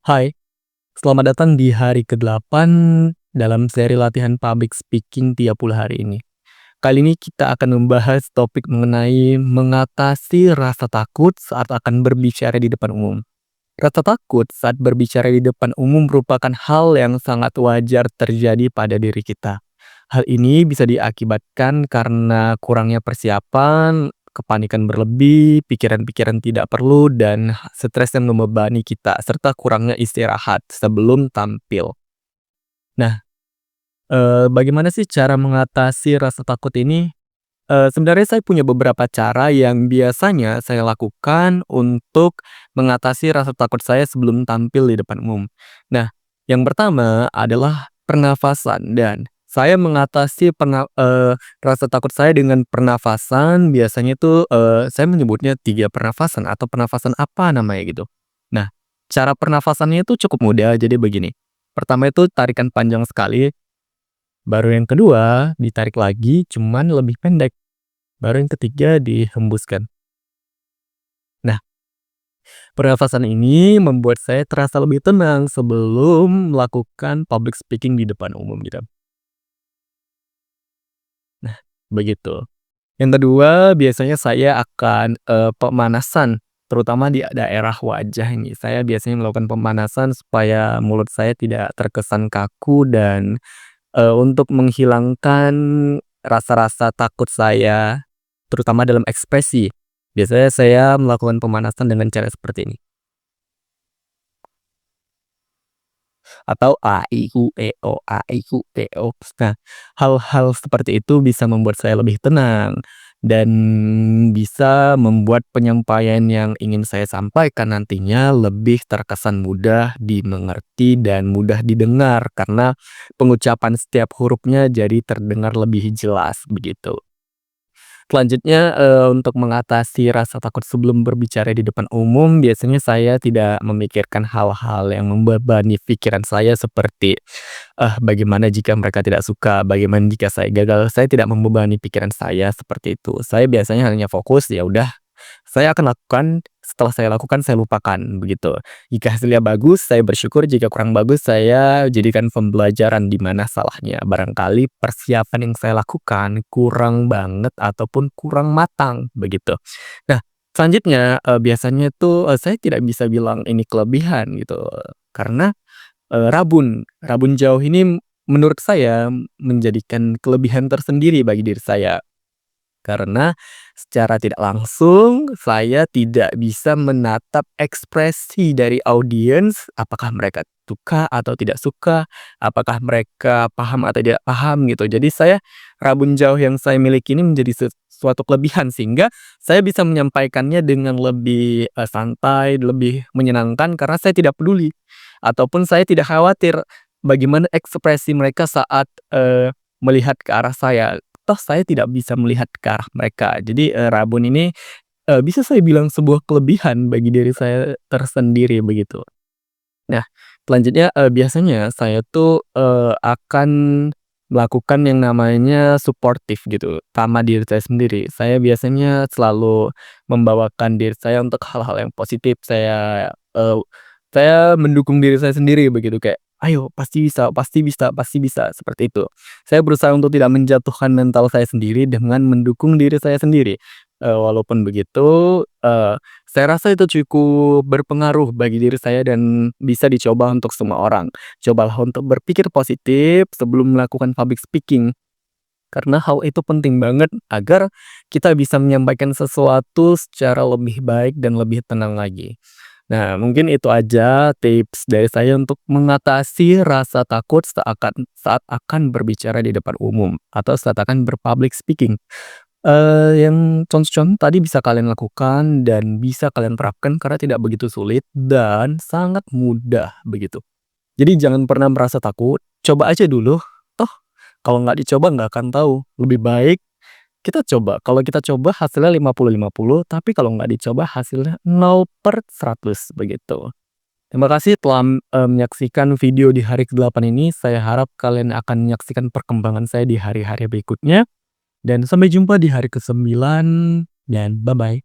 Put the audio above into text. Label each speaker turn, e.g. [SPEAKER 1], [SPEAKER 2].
[SPEAKER 1] Hai, selamat datang di hari ke-8 dalam seri latihan public speaking 30 hari ini. Kali ini kita akan membahas topik mengenai mengatasi rasa takut saat akan berbicara di depan umum. Rasa takut saat berbicara di depan umum merupakan hal yang sangat wajar terjadi pada diri kita. Hal ini bisa diakibatkan karena kurangnya persiapan, kepanikan berlebih, pikiran-pikiran tidak perlu, dan stres yang membebani kita, serta kurangnya istirahat sebelum tampil. Nah, bagaimana sih cara mengatasi rasa takut ini? Sebenarnya saya punya beberapa cara yang biasanya saya lakukan untuk mengatasi rasa takut saya sebelum tampil di depan umum. Nah, yang pertama adalah pernafasan dan saya mengatasi rasa takut saya dengan pernafasan biasanya itu, saya menyebutnya 3 pernafasan atau pernafasan apa namanya gitu. Nah, cara pernafasannya itu cukup mudah jadi begini, pertama itu tarikan panjang sekali, baru yang kedua ditarik lagi cuman lebih pendek. Baru yang ketiga dihembuskan. Nah, pernafasan ini membuat saya terasa lebih tenang sebelum melakukan public speaking di depan umum gitu. Nah, begitu. Yang kedua, biasanya saya akan, pemanasan, terutama di daerah wajah ini. Saya biasanya melakukan pemanasan supaya mulut saya tidak terkesan kaku dan, untuk menghilangkan rasa-rasa takut saya, terutama dalam ekspresi. Biasanya saya melakukan pemanasan dengan cara seperti ini, atau a, i, u, e, o, a, i, u, e, o. Nah, hal-hal seperti itu bisa membuat saya lebih tenang dan bisa membuat penyampaian yang ingin saya sampaikan nantinya lebih terkesan mudah dimengerti dan mudah didengar karena pengucapan setiap hurufnya jadi terdengar lebih jelas, begitu. Selanjutnya, untuk mengatasi rasa takut sebelum berbicara di depan umum, biasanya saya tidak memikirkan hal-hal yang membebani pikiran saya seperti, bagaimana jika mereka tidak suka, bagaimana jika saya gagal, saya tidak membebani pikiran saya seperti itu. Saya biasanya hanya fokus, ya udah saya akan lakukan, setelah saya lakukan saya lupakan, begitu. Jika hasilnya bagus, saya bersyukur, jika kurang bagus, saya jadikan pembelajaran di mana salahnya. Barangkali persiapan yang saya lakukan kurang banget ataupun kurang matang, begitu. Nah, selanjutnya, biasanya tuh, saya tidak bisa bilang ini kelebihan gitu, karena, rabun. Rabun jauh ini menurut saya menjadikan kelebihan tersendiri bagi diri saya. Karena secara tidak langsung saya tidak bisa menatap ekspresi dari audiens, apakah mereka suka atau tidak suka, apakah mereka paham atau tidak paham gitu. Jadi saya rabun jauh yang saya miliki ini menjadi suatu kelebihan sehingga saya bisa menyampaikannya dengan lebih, santai, lebih menyenangkan karena saya tidak peduli ataupun saya tidak khawatir bagaimana ekspresi mereka saat, melihat ke arah saya. Toh saya tidak bisa melihat ke arah mereka. Jadi, rabun ini, bisa saya bilang sebuah kelebihan bagi diri saya tersendiri begitu. Nah, selanjutnya, biasanya saya tuh, akan melakukan yang namanya suportif gitu, sama diri saya sendiri. Saya biasanya selalu membawakan diri saya untuk hal-hal yang positif. Saya mendukung diri saya sendiri begitu, kayak, "Ayo, pasti bisa pasti bisa pasti bisa," seperti itu. Saya berusaha untuk tidak menjatuhkan mental saya sendiri dengan mendukung diri saya sendiri. Walaupun begitu, saya rasa itu cukup berpengaruh bagi diri saya dan bisa dicoba untuk semua orang. Cobalah untuk berpikir positif sebelum melakukan public speaking, karena hal itu penting banget agar kita bisa menyampaikan sesuatu secara lebih baik dan lebih tenang lagi. Nah, mungkin itu aja tips dari saya untuk mengatasi rasa takut saat akan berbicara di depan umum atau saat akan berpublic speaking. Yang contoh-contoh tadi bisa kalian lakukan dan bisa kalian terapkan karena tidak begitu sulit dan sangat mudah begitu. Jadi jangan pernah merasa takut, coba aja dulu, toh kalau nggak dicoba nggak akan tahu. Lebih baik kita coba, kalau kita coba hasilnya 50-50, tapi kalau nggak dicoba hasilnya 0/100 begitu. Terima kasih telah, menyaksikan video di hari ke-8 ini, saya harap kalian akan menyaksikan perkembangan saya di hari-hari berikutnya. Dan sampai jumpa di hari ke-9 dan bye-bye.